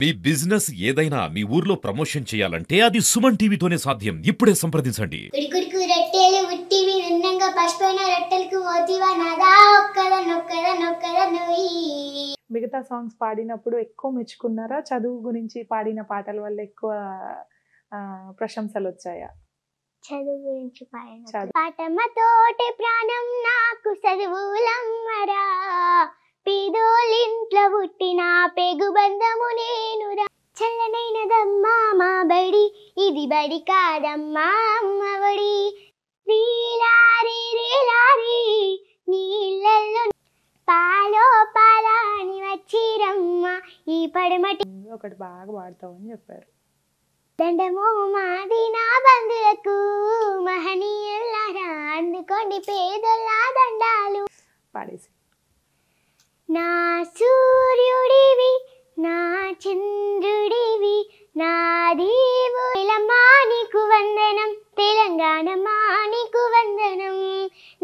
మీ business ఏదైనా మీ ఊర్లో promotion చేయాలంటే అది సుమన్ టీవీతోనే సాధ్యం. ఇప్పుడే సంప్రదించండి. ఉడుకుడుకు రొట్టెలు ఉట్టివి ఉన్నంగా పసిపోయిన రొట్టెలకు ఓతివా నాదా ఒక్కదా నొయ్యి. మిగతా సాంగ్స్ పాడినప్పుడు ఎక్కువ మెచ్చుకున్నారా? చదువు గురించి పాడిన పాటల వల్ల ఎక్కువ ప్రశంసలు వచ్చాయా? చదువు గురించి పాడిన పాటమ్మతోటి ప్రాణం నాకు చదువులమ్మరా, పేదోళ్ళింట్లో పుట్టిన పెగు బంధము నేనురా. చల్లనైనదమ్మా మా బడి, ఇది బడి కాదమ్మా అమ్మఒడి. రీలారి రీలారి నీళ్ళల్లో పాలో పాలని వచ్చిరమ్మ ఈ పడమటి. ఒకటి బాగా పాడతావు అని చెప్పారు. దండమో మాది నా బంధులకు మహనీయులారా, అందుకోండి పేదోళ్ళ దండాలు. పాడేసి. నా సూర్యుడివి నా చంద్రుడివి నా దేవులమ్మా నీకు వందనం, తెలంగాణ మానికు వందనం,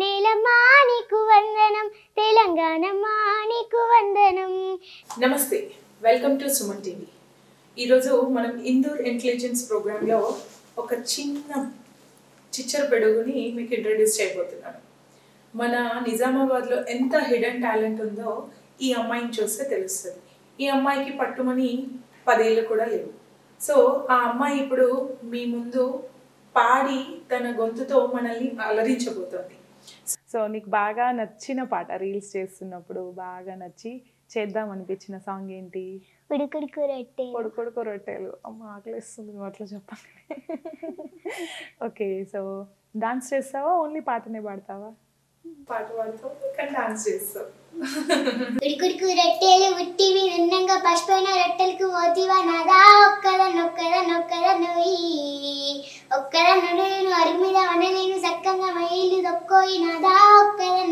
నేలమ్మా నీకు వందనం, తెలంగాణ మానికు వందనం. నమస్తే, వెల్కమ్ టు సుమన్ టీవీ. ఈరోజు మనం ఇందూర్ ఇంటెలిజెన్స్ ప్రోగ్రాంలో ఒక చిన్న చిచ్చర పెడుగుని మీకు ఇంట్రడ్యూస్ చేయబోతున్నాను. మన నిజామాబాద్లో ఎంత హిడెన్ టాలెంట్ ఉందో ఈ అమ్మాయిని చూస్తే తెలుస్తుంది. ఈ అమ్మాయికి పట్టుమని 10 ఏళ్ళు కూడా లేవు. సో ఆ అమ్మాయి ఇప్పుడు మీ ముందు పాడి తన గొంతుతో మనల్ని అలరించబోతుంది. సో నీకు బాగా నచ్చిన పాట, రీల్స్ చేస్తున్నప్పుడు బాగా నచ్చి చేద్దాం అనిపించిన సాంగ్ ఏంటి? ఉడుకుడుకు రొట్టెలు. కొడుకొడుకు రొట్టెలు. అమ్మ ఆకలిస్తుంది నువ్వు అట్లా చెప్పాలి. ఓకే, సో డాన్స్ చేస్తావా, ఓన్లీ పాటనే పాడతావా? పాట పాడతావు కానీ డాన్స్ చేస్తావు. ఉడుకుడుకు రొట్టెలు ఉట్టివి ఉన్నంగా పసిపోయిన రొట్టెలకు ఓతివా నాదా ఒక్కదా నొయ్యి. ఒక్కదా నొడేను అరుగు మీద వనలేను సక్కంగా మైలు దొక్కోయి నాదా ఒక్కదా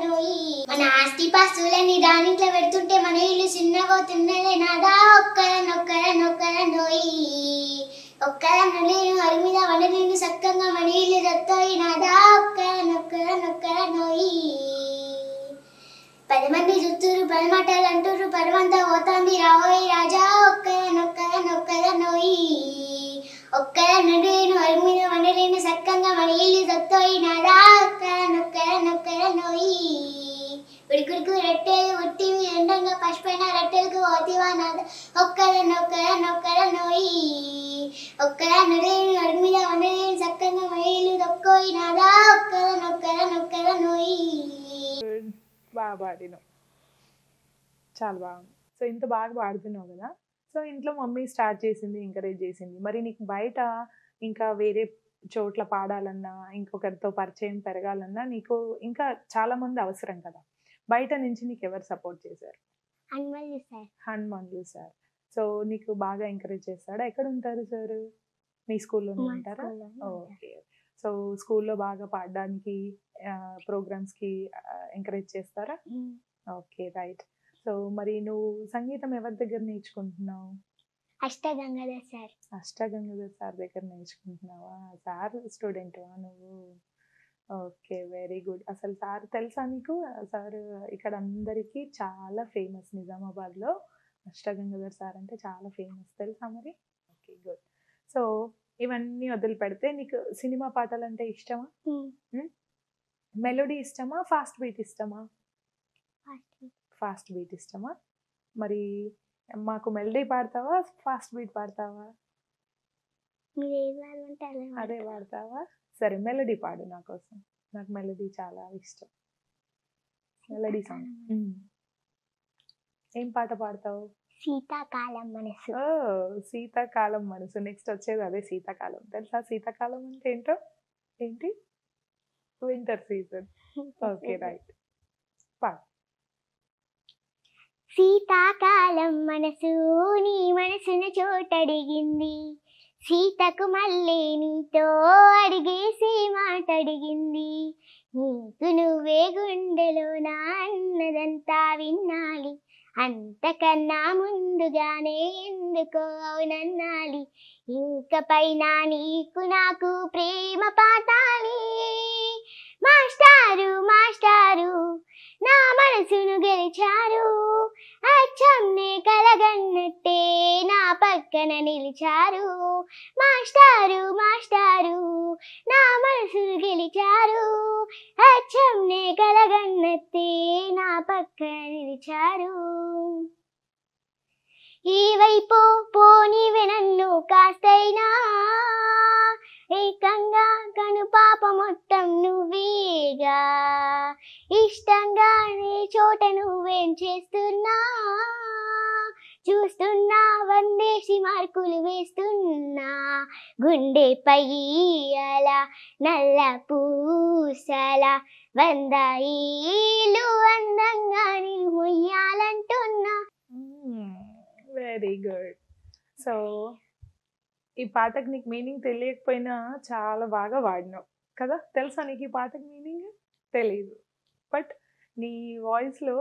నొయ్యి. మన ఆస్తి పాస్తులని దానిట్లో పెడుతుంటే మన ఇల్లు చిన్నగోతున్నదే నాదా ఒక్కదా నొయ్యి. ఒక్కదా నొలేను అరుగు మీద వనలేను సక్కంగా మన ఇల్లు దొక్కోయి నాదా ఒక్కదా నొయ్యి. 10 మంది చుట్టూరు 10 మాటలు అంటూరు, పరమంతా పోతాంది రావోయి రాజా ఒక్కదా నొయ్యి. ఒక్కదా నొడేను అరుగు మీద వండలేను సక్కంగా మన ఇల్లు దొత్తోయి నాదా ఒక్కదా నొయ్యి. ఉడుకుడుకు రొట్టెలు ఉట్టివి ఎండంగా పసిపోయిన రొట్టెలకు ఓతివా నాదా ఒక్కదా నొయ్యి. ఒక్కదా నొడేను అరుగు మీద వండలేను సక్కంగా మన ఇల్లు దొక్కోయి నాదా ఒక్కదా నొయ్యి. బాగా పాడినావు, చాలా బాగుంది. సో ఇంత బాగా పాడుతున్నావు కదా, సో ఇంట్లో మమ్మీ స్టార్ట్ చేసింది, ఎంకరేజ్ చేసింది. మరి నీకు బయట ఇంకా వేరే చోట్ల పాడాలన్నా, ఇంకొకరితో పరిచయం పెరగాలన్నా నీకు ఇంకా చాలా మంది అవసరం కదా. బయట నుంచి నీకు ఎవరు సపోర్ట్ చేశారు? హనుమంతులు సార్. సో నీకు బాగా ఎంకరేజ్ చేస్తాడా? ఎక్కడ ఉంటారు సార్? మీ స్కూల్లోనే ఉంటారా? ఓకే. సో స్కూల్లో బాగా పాడడానికి, ప్రోగ్రామ్స్కి ఎంకరేజ్ చేస్తారా? Okay, right. సో మరి నువ్వు సంగీతం ఎవరి దగ్గర నేర్చుకుంటున్నావు? అష్టగంగాధర్ సార్ దగ్గర నేర్చుకుంటున్నావా? సార్ స్టూడెంట్వా నువ్వు? Okay, very good. అసలు సార్ తెలుసా నీకు? సార్ ఇక్కడ అందరికీ చాలా ఫేమస్. నిజామాబాద్లో అష్టగంగాధర్ సార్ అంటే చాలా ఫేమస్, తెలుసా మరి? Okay, good. సో ఇవన్నీ వదిలిపెడితే నీకు సినిమా పాటలు అంటే ఇష్టమా? మెలోడీ ఇష్టమా, ఫాస్ట్ బీట్ ఇష్టమా? ఫాస్ట్ బీట్ ఇష్టమా? మరి మాకు మెలోడీ పాడతావా, ఫాస్ట్ బీట్ పాడతావా? అదే పాడతావా? సరే, మెలోడీ పాడు నా కోసం. నాకు మెలోడీ చాలా ఇష్టం. మెలోడీ సాంగ్ ఏం పాట పాడతావు? శీతాకాలం మనసు. శీతాకాలం మనసు. నెక్స్ట్ వచ్చేది అదే శీతాకాలం. తెలుసా శీతాకాలం అంటే ఏంటో? ఏంటి? Winter season. ఓకే, రైట్, పాడు. శీతాకాలం మనసు నీ మనసును చోటడిగింది, సీతకు మళ్ళీ నీతో అడిగేసి మాట అడిగింది. నీకు నువ్వే గుండెలో నా అన్నదంతా విన్నాలి, అంతకన్నా ముందుగానే ఎందుకో అవునన్నాలి. ఇంకపైన నీకు నాకు ప్రేమ పాఠాలి. మాస్టారు మాస్టారు నా మనసును గెలిచారు, అచ్చంనే కలగన్నట్టే పక్కన నిలిచారు. మాస్టారు మాస్టారు నా మనసును గెలిచారు. అచ్చంనే కలగన్నెత్తి నా పక్కన నిలిచారు. ఈ వైపు పోనీవే నన్ను కాస్తైనా, ఏకంగా కనుపాప మొత్తం నువ్వేగా. ఇష్టంగా నీ చోట నువ్వేం చేస్తున్నా, చూస్తున్నా వందేసి మార్కులు వేస్తున్నా. గుండెపై అలా నల్ల పూసల 100 ఏళ్ళు అందంగా నేను మొయ్యాలంటున్నా. Very good. సో ఈ పాటకు నీకు మీనింగ్ తెలియకపోయినా చాలా బాగా వాడినావు కదా. తెలుసా నీకు ఈ పాటకు మీనింగ్? తెలీదు, బట్ నీ వాయిస్లో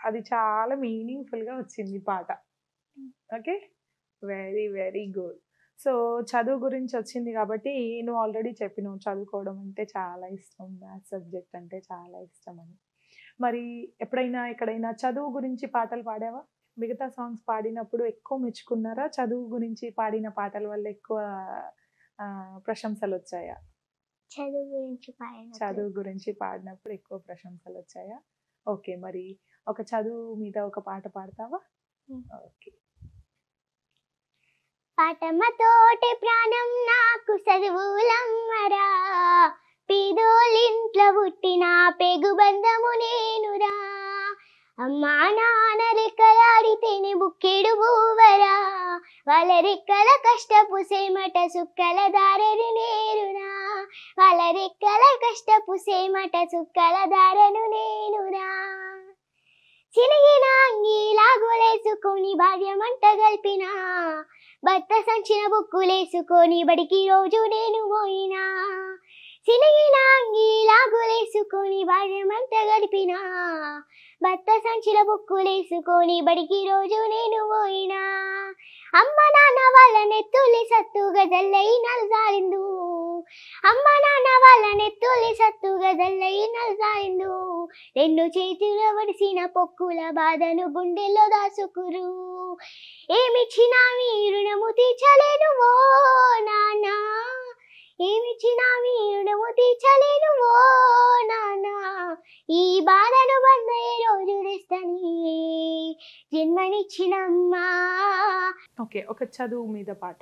అది చాలా మీనింగ్ఫుల్గా వచ్చింది పాట. Okay, very very good. So చదువు గురించి వచ్చింది కాబట్టి నువ్వు ఆల్రెడీ చెప్పినావు చదువుకోవడం అంటే చాలా ఇష్టం, మ్యాథ్స్ సబ్జెక్ట్ అంటే చాలా ఇష్టం అని. మరి ఎప్పుడైనా ఎక్కడైనా చదువు గురించి పాటలు పాడావా? మిగతా సాంగ్స్ పాడినప్పుడు ఎక్కువ మెచ్చుకున్నారా? చదువు గురించి పాడిన పాటల వల్ల ఎక్కువ ప్రశంసలు వచ్చాయా? చదువు గురించి పాడినప్పుడు ఎక్కువ ప్రశంసలు వచ్చాయా? ఓకే, మరి ఒక చదువు మీద ఒక పాట పాడతావా? ఓకే. పాటమ్మతోటి ప్రాణం నాకు చదువులమ్మరా, పేదోళ్ళింట్లో పుట్టిన పెగుబంధము నేనురా. అమ్మా నాన్న రెక్కలాడితేనే బుక్కెడు బూవరా, వాళ్ళ రెక్కల కష్టపు సేమట సుక్కల దారను నేరురా. వాళ్ళ రెక్కల కష్టపు సేమట సుక్కల దారను నేనురా. చినిగిన అంగీలాగులేసుకొని భాగ్యమంట గల్పిన, భర్త సంచిన బుక్కులేసుకొని బడికి రోజు నేను పోయినా. చినిగిన అంగీలాగులేసుకొని భాగ్యమంట గడిపిన, భర్త సంచిన బుక్కులేసుకొని బడికి రోజు నేను పోయినా. అమ్మ నాన్న వాళ్ళ నెత్తులి సత్తుగా జల్లై నల్జారిందు, అమ్మ నాన్న వాళ్ళ నెత్తులి సత్తుగా జల్లై నల్జారిందు. 2 చేతులు వడిసిన పొక్కుల బాధను గుండెల్లో దాసుకురు. ఏమిచ్చినా మీ రుణము తీర్చలేను ఓ నాన్న, ఏమిచ్చినా మీ రుణము తీర్చలేను ఓ నాన్న. ఈ బాధను బందయ్యే రోజు తెస్తని జన్మనిచ్చినమ్మా. ఓకే, ఒక చదువు మీద పాట.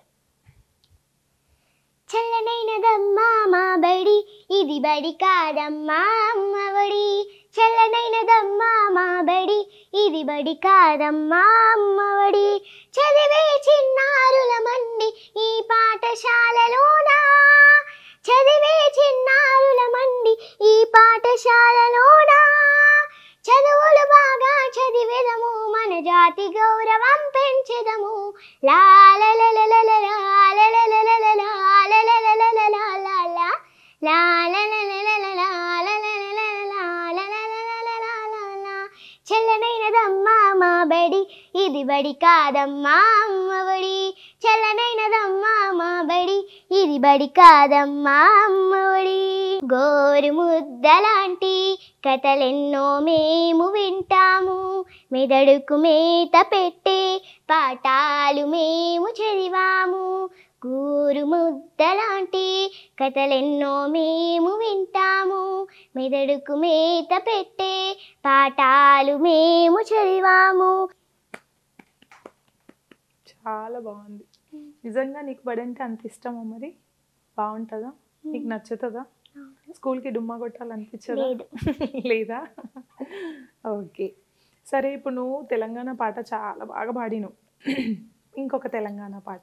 చల్లనైనదమ్మా మా బడి, ఇది బడి కాదమ్మా అమ్మఒడి. చల్లనైనదమ్మా మా బడి, ఇది బడి కాదమ్మా అమ్మఒడి. చదివే చిన్నారుల మండి ఈ పాఠశాలలోనా, చదివే చిన్నారుల మండి ఈ పాఠశాలలోనా. చదువులు బాగా చదివేదము, మన జాతి గౌరవం పెంచెదము. చల్లనైనదమ్మా మా బడి, ఇది బడి కాదమ్మా అమ్మఒడి. చల్లనైనదమ్మా మా బడి, ఇది బడి కాదమ్మా అమ్మఒడి. గోరు ముద్దలాంటి కథలెన్నో మేము వింటాము, మెదడుకు మేత పెట్టే పాఠాలు మేము చదివాము. గోరు ముద్దలాంటి కథలెన్నో మేము వింటాము, మెదడుకు మేత పెట్టే పాఠాలు మేము చదివాము. చాలా బాగుంది. నిజంగా నీకు బడి అంటే అంత ఇష్టమా? మరి బాగుంటుందా? నీకు నచ్చుతుందా? స్కూల్కి డుమ్మా కొట్టాలనిపించదా? లేదా? ఓకే, సరే. ఇప్పుడు నువ్వు తెలంగాణ పాట చాలా బాగా పాడినావు. ఇంకొక తెలంగాణ పాట,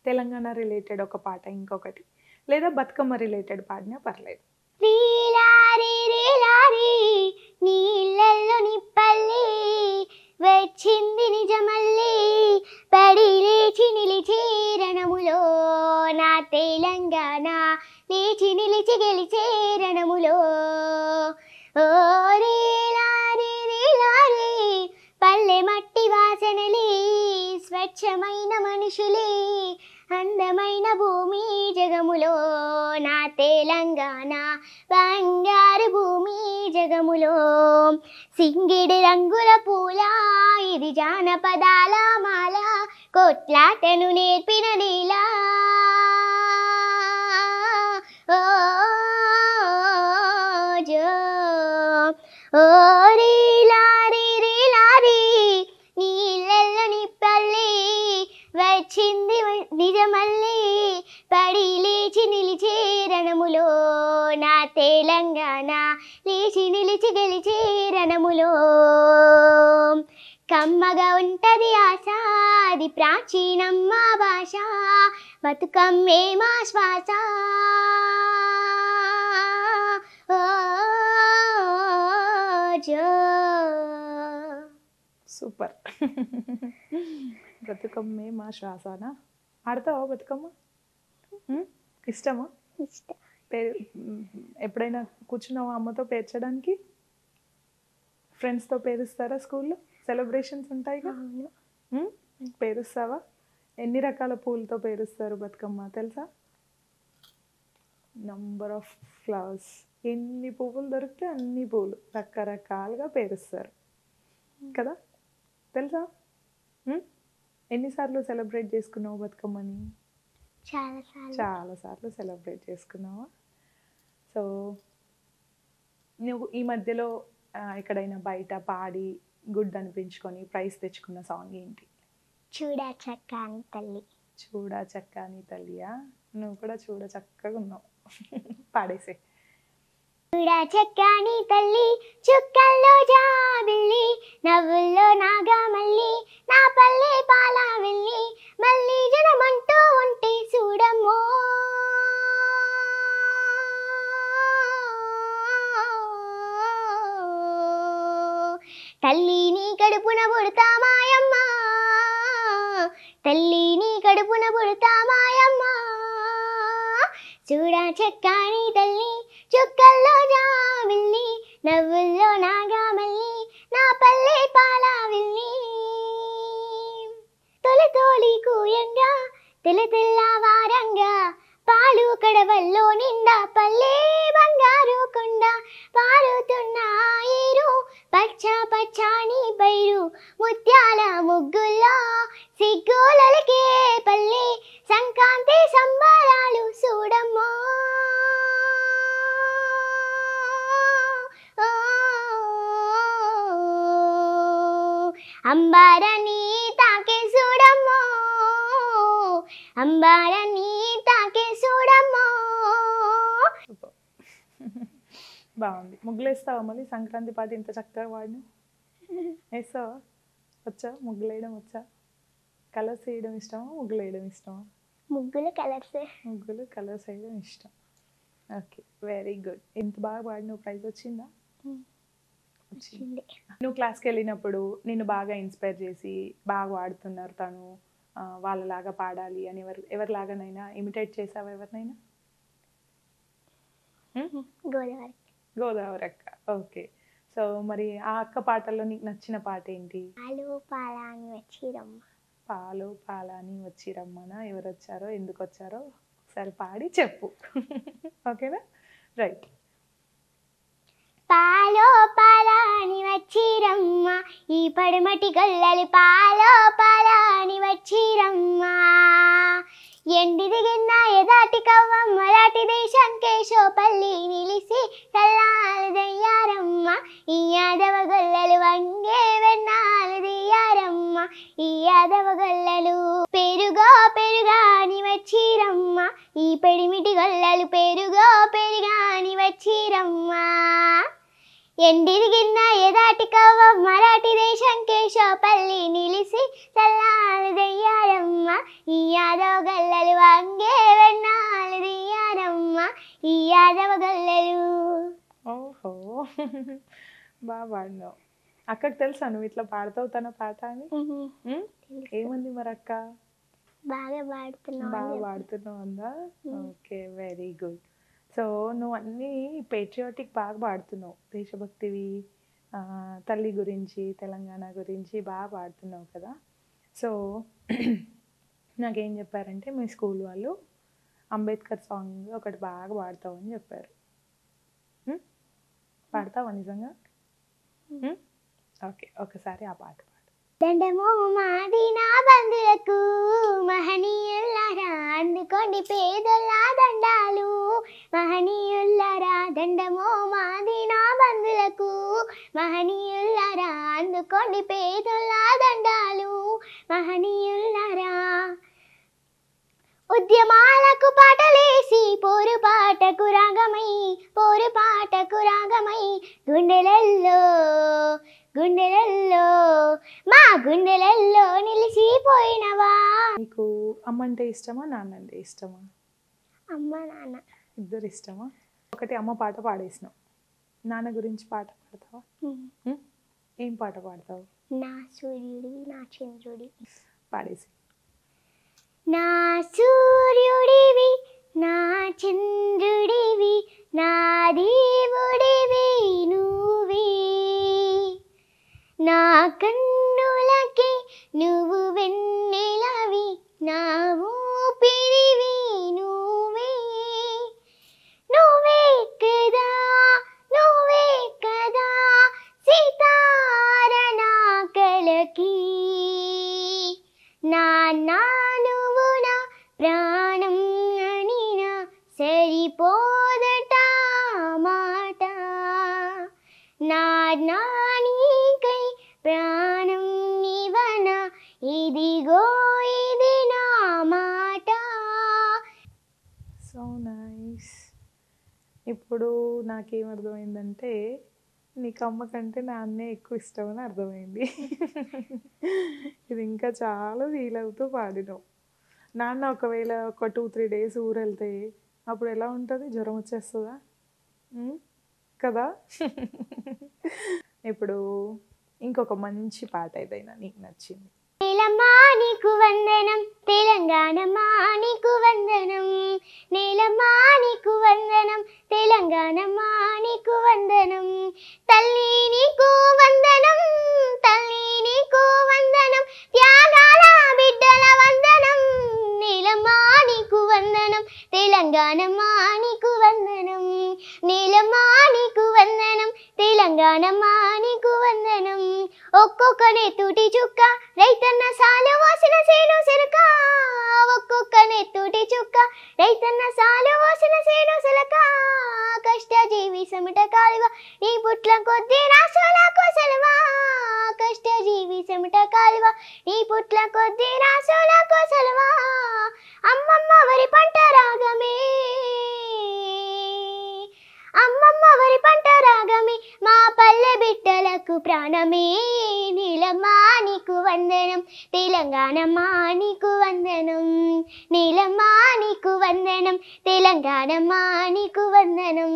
తెలంగాణ రిలేటెడ్ ఒక పాట ఇంకొకటి, లేదా బతుకమ్మ రిలేటెడ్ పాడినా పర్లేదు. రీలారి రీలారి నీళ్ళల్లో నిప్పల్లి, వచ్చింది నిజమల్లి పడి లేచి నిలిచి రణములో. నా తెలంగాణ లేచి నిలిచి గెలిచే రణములో. ఓ రీలారి రీలారి పల్లె మట్టి వాసనలి, స్వచ్ఛమైన మనుషులే, అందమైన భూమి జగములో. నా తెలంగాణ బంగారు భూమి జగములో. సింగిడి రంగుల పూల, ఇది జానపదాల మాల, కొట్లాటను నేర్పిన నేల ఓ జో ఓ రీలారి రీలారి నీళ్ళల్లో నిప్పల్లి వచ్చింది నిజమల్లి పడి లేచి నిలిచే రణములో నా తెలంగాణ లేచి నిలిచి గెలిచే రణములో కమ్మగా ఉంటది ఆశ అది ప్రాచీనమ్మ భాష బతుకమ్మే మా శ్వాస ఓ జో సూపర్. బతుకమ్మే మా శ్వాసనా ఆడతావా బతుకమ్మ? ఇష్టమా? ఇష్టం. ఎప్పుడైనా కూర్చున్నావా అమ్మతో పేర్చడానికి? ఫ్రెండ్స్తో పేరుస్తారా? స్కూల్లో సెలబ్రేషన్స్ ఉంటాయిగా, పేరుస్తావా? ఎన్ని రకాల పూలతో పేరుస్తారు బతుకమ్మ తెలుసా? నంబర్ ఆఫ్ ఫ్లవర్స్, ఎన్ని పువ్వులు దొరికితే అన్ని పువ్వులు రకరకాలుగా పేరుస్తారు కదా, తెలుసా? ఎన్నిసార్లు సెలబ్రేట్ చేసుకున్నావు బతుకమ్మని? చాలాసార్లు సెలబ్రేట్ చేసుకున్నావా? సో నువ్వు ఈ మధ్యలో ఎక్కడైనా బయట పాడి గుడ్ అనిపించుకొని ప్రైజ్ తెచ్చుకున్న సాంగ్ ఏంటి? చూడా చక్కాని తల్లి. చూడా చక్కాని తల్లియా? నువ్వు కూడా చూడ చక్కగా ఉన్నావు. పాడేసే. చూడా చక్కాని తల్లి చుక్కల్లో జాబిల్లి నవ్వుల్లో నాగమల్లి నా పల్లె పాల వెళ్ళి మళ్ళీ జనమంటూ ఉంటే చూడమ్మో తల్లి నీ కడుపున పుడతా మాయమ్మ తల్లి నీ కడుపున పుడతా మాయమ్మ చూడా చక్కాని తల్లి చుక్కల్లో జాబిల్లి నవ్వుల్లో నాగమల్లి నా పల్లె పాల వెళ్ళి తొలి తోలి కూయంగా తెల్లవారంగా పాలు కడవల్లో నిండా పల్లె బంగారు కొండ పారుతున్న ఏరు పచ్చ పచ్చాని పైరు ముత్యాల ముగ్గుల్లో సిగ్గులకే పల్లె సంక్రాంతి సంబరాలు చూడమ్మో అంబారని తాకే చూడమ్మో అంబారని తాకే చూడమ్మో. బాగుంది. ముగ్గులేస్తావా మళ్ళీ? సంక్రాంతి పాట ఇంత చక్కగా వాడిను వేస్తావా? వచ్చా? ముగ్గులు వేయడం వచ్చా? కలర్స్ వేయడం ఇష్టమా? ముగ్గులు వేయడం ఇష్టమా? ముగ్గులు కలర్స్ వేయడం ఇష్టం. Okay, very good. ఎంత బాగా పాడినావు? ప్రైజ్ వచ్చిందా? వచ్చింది. నువ్వు క్లాస్కి వెళ్ళినప్పుడు నిన్ను బాగా ఇన్స్పైర్ చేసి బాగా పాడుతున్నారు తను వాళ్ళలాగా పాడాలి అని ఎవరిలాగానైనా ఇమిటేట్ చేసావా ఎవరినైనా? గోదావరి అక్క. ఓకే. సో మరి ఆ అక్క పాటల్లో నీకు నచ్చిన పాట ఏంటి? పాలు పాలాని వచ్చిరమ్మనా? ఎవరు వచ్చారో ఎందుకు వచ్చారో ఒకసారి పాడి చెప్పు. ఓకేనా? రైట్. పాలో పాలాని వచ్చిరమ్మ ఈ పడమటి గొల్లలు పాలో పాలాని వచ్చిరమ్మ ఎండి దిగిన ఎదాటి కవ్వమ్మ రాటి దేశం కేశోపల్లి నిలిసి కల్లాలు దయ్యారమ్మ ఈ యాదవ గొల్లలు వంగే వెన్నాలు దియ్యారమ్మ ఈ యాదవ గొల్లలు పెరుగో పెరుగాని వచ్చిరమ్మ ఈ పెడిమిటి గొల్లలు పెరుగో పెరుగాని వచ్చిరమ్మ ఎండిరిగిన్న ఎదాటి కవ్వ మరాఠీ దేశం కేశోపల్లి నిలిసి చల్లాలు దెయ్యారమ్మ ఈ యాదవ గల్లలు వంగే వెన్నాలు దియ్యారమ్మ ఈ యాదవ గల్లలు. ఓహో, బాగా పాడినావు. అక్కకి తెలుసా నువ్వు ఇట్లా పాడతావు తన పాట అని? ఏముంది మరి అక్క? బాగా పాడుతున్నావు అందా? Okay, very good. సో నువ్వు అన్నీ పేట్రియాటిక్ బాగా పాడుతున్నావు, దేశభక్తివి, తల్లి గురించి, తెలంగాణ గురించి బాగా పాడుతున్నావు కదా. సో నాకేం చెప్పారంటే మీ స్కూల్ వాళ్ళు అంబేద్కర్ సాంగ్ ఒకటి బాగా పాడతావు అని చెప్పారు. పాడతావా నిజంగా? ఓకే, ఒకసారి ఆ పాట పాడు. దండమో మాది నా బంధులకు అందుకోండి పేదొల్లా దండాలు మహనీయుల్లారా దండమో మాది నా బంధులకు మహనీయుల్లారా అందుకోండి పేదొల్లా దండాలు మహనీయుల్లారా ఉద్యమాలకు పాటలేసి పోరు పాటకు రాగమై గుండెలల్లో మా గుండెలల్లో నిలిచిపోయినవా. నీకు అమ్మ అంటే ఇష్టమా నాన్న అంటే ఇష్టమా? అమ్మ నాన్న ఇద్దరు ఇష్టమా? ఒకటి అమ్మ పాట పాడేసినావు, నాన్న గురించి పాట పాడతావా? ఏం పాట పాడతావు? నా సూర్యుడివి నా చంద్రుడి. పాడేసి. నా సూర్యుడివి నా చంద్రుడివి నా దేవుడివి నువ్వే నా కన్నులకి నువ్వు వెన్నెలవి నా ఊపిరివి నువ్వే నువ్వే కదా సితార నా కలకి నాన్న నువ్వు నా ప్రాణం అనినా సరిపోదట మాట నాన్నీకై ప్రాణం నివన ఇదిగో ఇది నా మాట. So nice. ఇప్పుడు నాకేమర్థమైందంటే నీకు అమ్మ కంటే నాన్నే ఎక్కువ ఇష్టమని అర్థమైంది. ఇది ఇంకా చాలా ఫీల్ అవుతూ పాడినావు. నాన్న ఒకవేళ ఒక 2-3 days ఊరు వెళ్తే అప్పుడు ఎలా ఉంటుంది? జ్వరం వచ్చేస్తుందా కదా? ఇప్పుడు ఇంకొక మంచి పాట ఏదైనా నీకు నచ్చింది? నేలమ్మా నీకు వందనం తెలంగాణమ్మా నీకు వందనం నేలమ్మా నీకు వందనం తెలంగాణమ్మా నీకు వందనం తల్లి నీకు వందనం తల్లి నీకు వందనం త్యాగాల బిడ్డల వందనం నేలమ్మా నీకు వందనం తెలంగాణమ్మా నీకు వందనం నేలమ్మా నీకు వందనం తెలంగాణమ్మా నీకు వందనం ఒక్కొక్కనే తూటి చుక్క రైతన్న సాలు వాసిన సేను సిరక ఒక్కొక్కనే తూటి చుక్క రైతన్న సాలు వాసిన సేను సిలక కష్టజీవి సమట కాలువ నీ పుట్ల కొద్ది రాసులకు సెలవా కష్టజీవి సమట కాలువ నీ పుట్ల కొద్ది రాసులకు సెలవా అమ్మమ్మ వరి పంట రాగమే అమ్మమ్మ వరి పంట రాగమే మా పల్లె బిడ్డలకు ప్రాణమే నీలమ్మా నీకు వందనం తెలంగాణమ్మా నీకు వందనం నీలమ్మా నీకు వందనం తెలంగాణమ్మా నీకు వందనం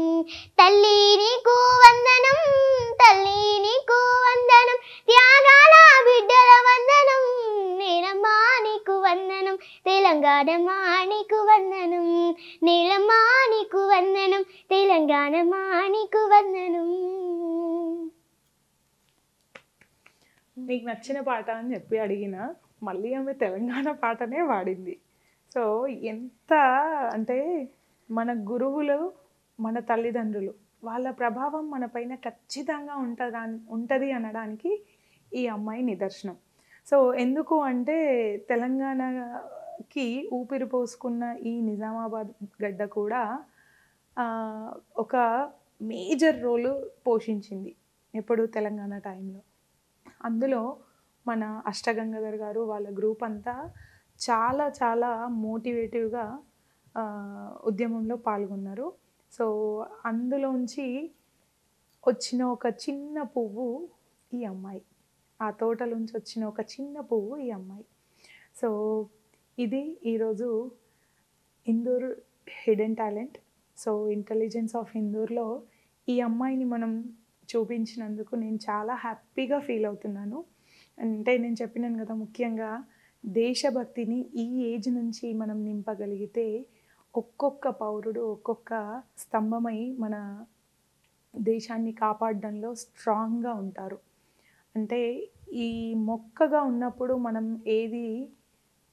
తల్లి నీకు వందనం తల్లి నీకు వందనం త్యాగాల బిడ్డల వందనం నీలమ్మా నీకు వందనం తెలంగాణమ్మా నీకు వందనం నీలమ్మా నీకు వందనం తెలంగాణమ్మా నీకు వందనం. నీకు నచ్చిన పాట అని చెప్పి అడిగిన మళ్ళీ ఆమె తెలంగాణ పాటనే పాడింది. సో ఎంత అంటే మన గురువులు మన తల్లిదండ్రులు వాళ్ళ ప్రభావం మన పైన ఖచ్చితంగా ఉంటుంది అనడానికి ఈ అమ్మాయి నిదర్శనం. సో ఎందుకు అంటే తెలంగాణకి ఊపిరి పోసుకున్న ఈ నిజామాబాద్ గడ్డ కూడా ఒక మేజర్ రోలు పోషించింది ఎప్పుడు తెలంగాణ టైంలో. అందులో మన అష్టగంగాధర్ గారు వాళ్ళ గ్రూప్ అంతా చాలా చాలా మోటివేటివ్గా ఉద్యమంలో పాల్గొన్నారు. సో అందులోంచి వచ్చిన ఒక చిన్న పువ్వు ఈ అమ్మాయి, ఆ తోటలోంచి వచ్చిన ఒక చిన్న పువ్వు ఈ అమ్మాయి. సో ఇది ఈరోజు Indur hidden talent. So intelligence of ఇందూర్లో ఈ అమ్మాయిని మనం చూపించినందుకు నేను చాలా హ్యాపీగా ఫీల్ అవుతున్నాను. అంటే నేను చెప్పినాను కదా, ముఖ్యంగా దేశభక్తిని ఈ ఏజ్ నుంచి మనం నింపగలిగితే ఒక్కొక్క పౌరుడు ఒక్కొక్క స్తంభమై మన దేశాన్ని కాపాడడంలో స్ట్రాంగ్గా ఉంటారు. అంటే ఈ మొక్కగా ఉన్నప్పుడు మనం ఏది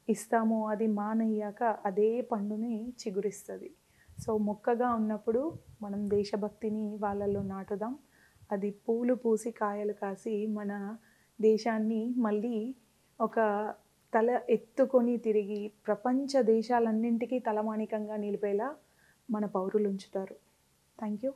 ఇస్తామో అది మానయ్యాక అదే పండుని చిగురిస్తుంది. సో మొక్కగా ఉన్నప్పుడు మనం దేశభక్తిని వాళ్ళల్లో నాటుదాం. అది పూలు పూసి కాయలు కాసి మన దేశాన్ని మళ్ళీ ఒక తల ఎత్తుకొని తిరిగి ప్రపంచ దేశాలన్నింటికీ తలమానికంగా నిలిపేలా మన పౌరులు ఉంచుతారు. Thank you.